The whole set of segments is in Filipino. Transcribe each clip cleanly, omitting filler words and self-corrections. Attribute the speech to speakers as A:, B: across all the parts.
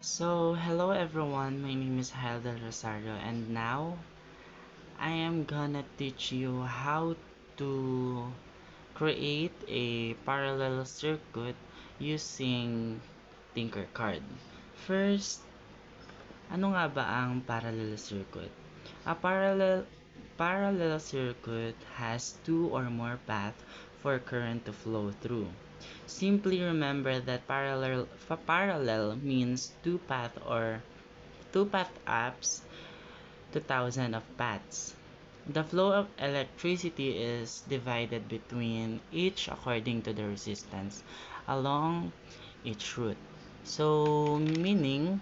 A: Hello everyone, my name is Hael Del Rosario, and now I am gonna teach you how to create a parallel circuit using Tinkercad. First, ano nga ba ang parallel circuit? A parallel circuit has two or more paths for current to flow through. Simply remember that parallel means two path apps to thousand of paths. The flow of electricity is divided between each according to the resistance along each route. So, meaning,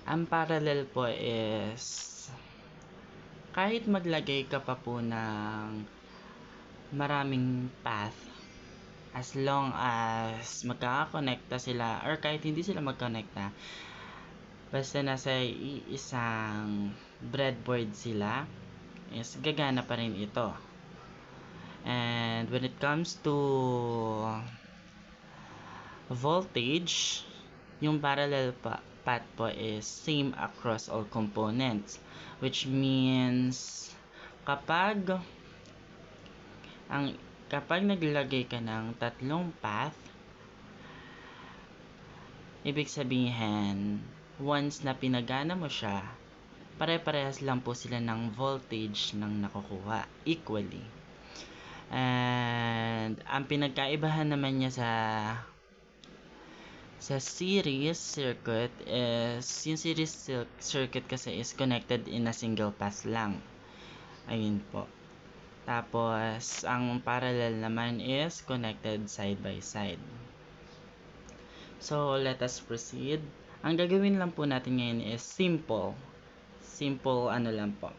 A: ang parallel po is kahit maglagay ka pa po ng maraming path, as long as magkakakonekta sila or kahit hindi sila magkonekta, basta nasa isang breadboard sila, is gagana pa rin ito. And when it comes to voltage, yung parallel path po is same across all components, which means kapag kapag naglagay ka ng tatlong path, ibig sabihin once na pinagana mo siya, pare-parehas lang po sila ng voltage ng nakukuha equally. And ang pinagkaibahan naman niya sa series circuit is yung series circuit kasi is connected in a single path lang. Ayun po. Tapos ang parallel naman is connected side by side. So let us proceed. Ang gagawin lang po natin ngayon is simple ano lang po,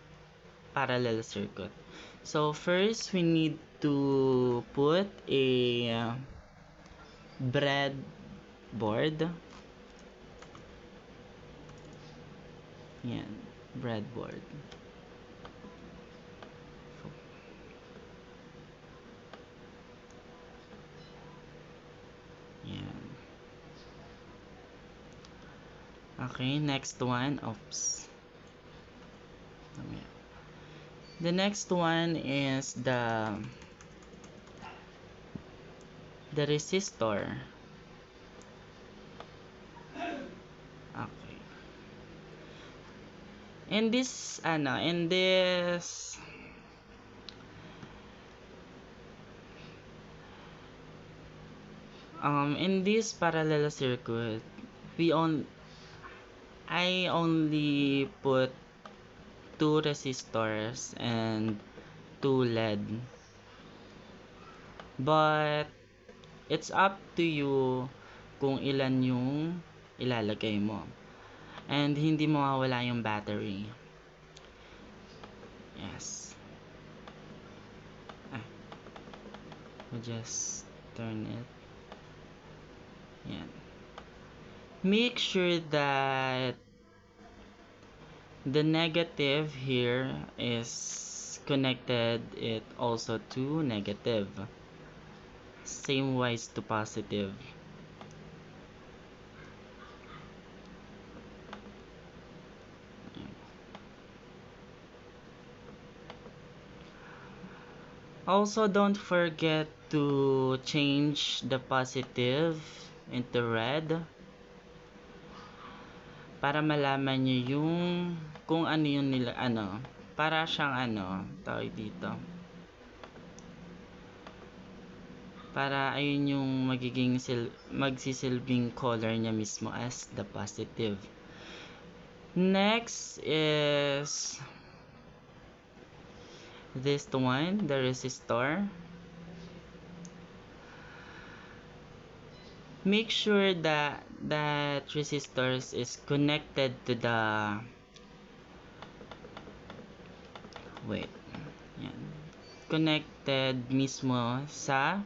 A: parallel circuit. So first we need to put a breadboard. Yan, breadboard. Yan. Okay, next one. Oops. The next one is the resistor. Okay. In this parallel circuit, I only put two resistors and two LED. But it's up to you kung ilan yung ilalagay mo. And hindi mawawala yung battery. Yes. We'll just turn it. Yan. Make sure that the negative here is connected it also to negative. Same wise to positive. Also, don't forget to change the positive into red para malaman nyo yung kung ano yung para siyang tawag dito, para ayun yung magiging magsisilbing color niya mismo as the positive. Next is this one, the resistor. Make sure that resistor is connected to the connected mismo sa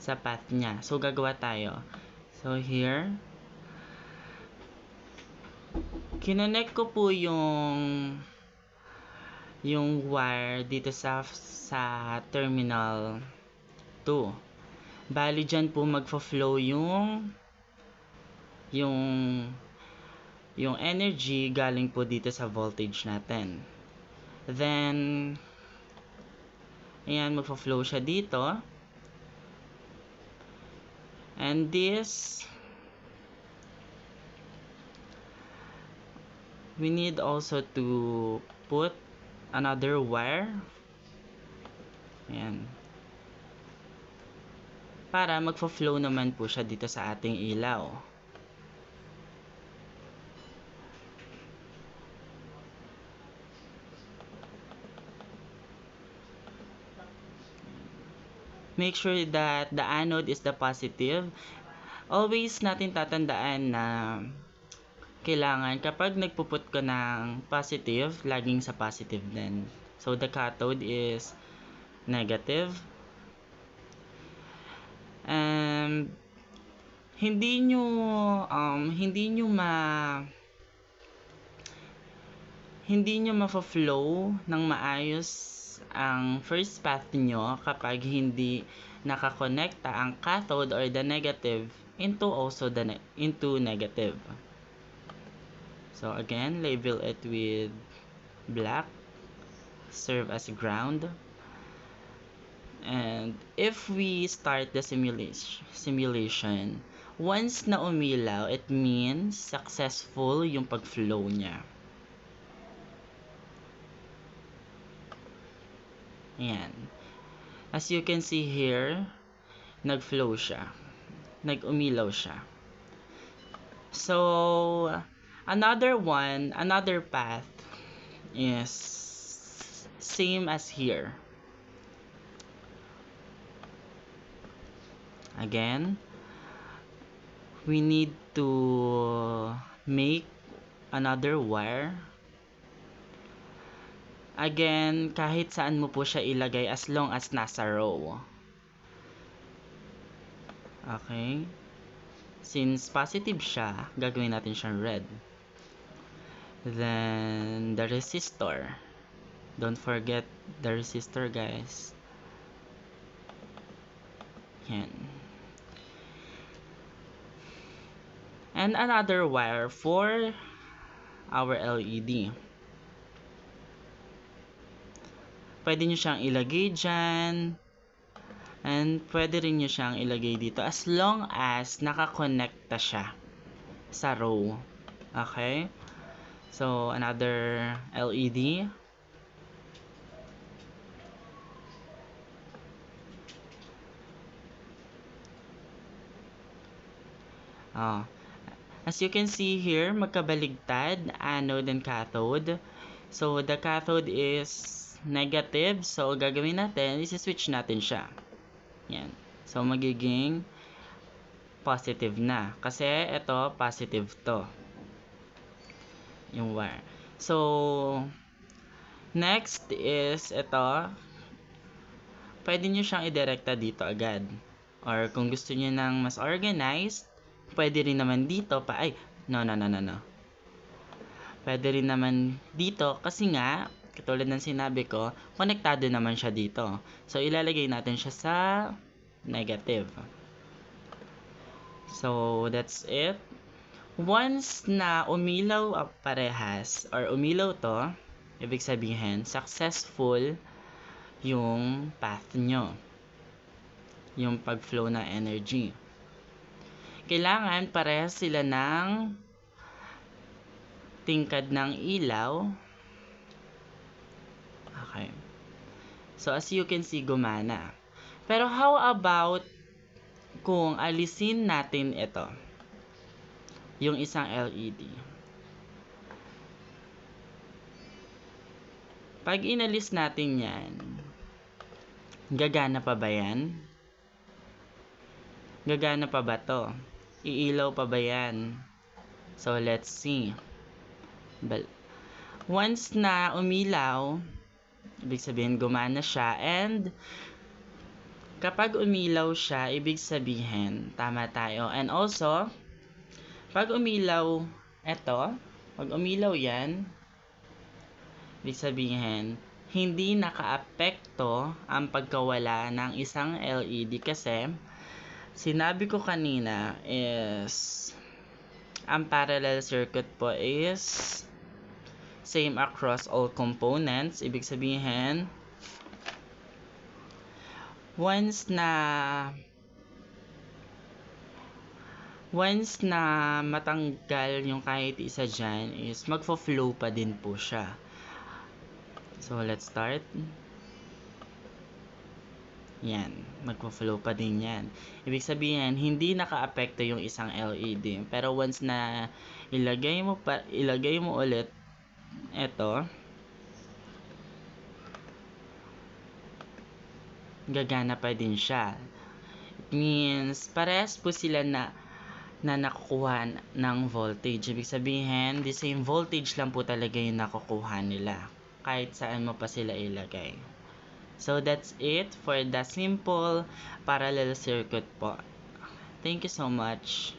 A: path niya. So gagawa tayo. So here, kinonect ko po yung wire dito sa terminal 2. Bali dyan po magfo-flow yung yung yung energy galing po dito sa voltage natin. Then, ayan, magfo-flow siya dito. And this, we need also to put another wire. Ayan. Para magfo-flow naman po siya dito sa ating ilaw. Make sure that the anode is the positive. Always natin tatandaan na kailangan kapag nagpuput ka ng positive, laging sa positive din. So the cathode is negative. And hindi nyo ma-flow ng maayos ang first path nyo kapag hindi nakakonekta ang cathode or the negative into negative. So again, label it with black, serve as ground. And if we start the simulation, once na umilaw, it means successful yung pag-flow niya. Ayan. As you can see here, nag-flow siya. Nag-umilaw siya. So, another path is same as here. Again, we need to make another wire. Again, kahit saan mo po siya ilagay as long as nasa row. Okay? Since positive siya, gagawin natin siyang red. Then, the resistor. Don't forget the resistor, guys. Yan. And another wire for our LED. Pwede nyo siyang ilagay dyan. And pwede rin nyo siyang ilagay dito as long as nakakonekta siya sa row. Okay? So, another LED. As you can see here, magkabaligtad, anode and cathode. So, the cathode is negative. So, gagawin natin, isi-switch natin siya. Yan. So, magiging positive na. Kasi, ito, positive to. Yung wire. So, next is ito. Pwede nyo siyang idirekta dito agad. Or kung gusto nyo ng mas organized, pwede rin naman dito pa. Ay, no. Pwede rin naman dito kasi nga, katulad ng sinabi ko, konektado naman siya dito. So, ilalagay natin siya sa negative. So, that's it. Once na umilaw parehas or umilaw to, ibig sabihin, successful yung path nyo. Yung pag-flow ng energy. Kailangan parehas sila ng tingkad ng ilaw. Okay. So, as you can see, gumana. Pero how about kung alisin natin ito? Yung isang LED. Pag inalis natin yan, gagana pa ba yan? Gagana pa ba to? Iilaw pa ba yan? So, let's see. Once na umilaw, ibig sabihin gumana siya. And kapag umilaw siya, ibig sabihin tama tayo. And also, pag umilaw pag umilaw yan, ibig sabihin hindi nakaapekto ang pagkawala ng isang LED kasi sinabi ko kanina is Ang parallel circuit po is same across all components. Ibig sabihin, once na matanggal yung kahit isa dyan is magfo-flow pa din po siya. So, let's start. Yan, magfo-flow pa din yan. Ibig sabihin, hindi naka-apekto yung isang LED. Pero once na ilagay mo ulit ito, gagana pa din siya. It means, parehas po sila na nakukuha ng voltage. Ibig sabihin, the same voltage lang po talaga yung nakukuha nila. Kahit saan mo pa sila ilagay. So, that's it for the simple parallel circuit po. Thank you so much.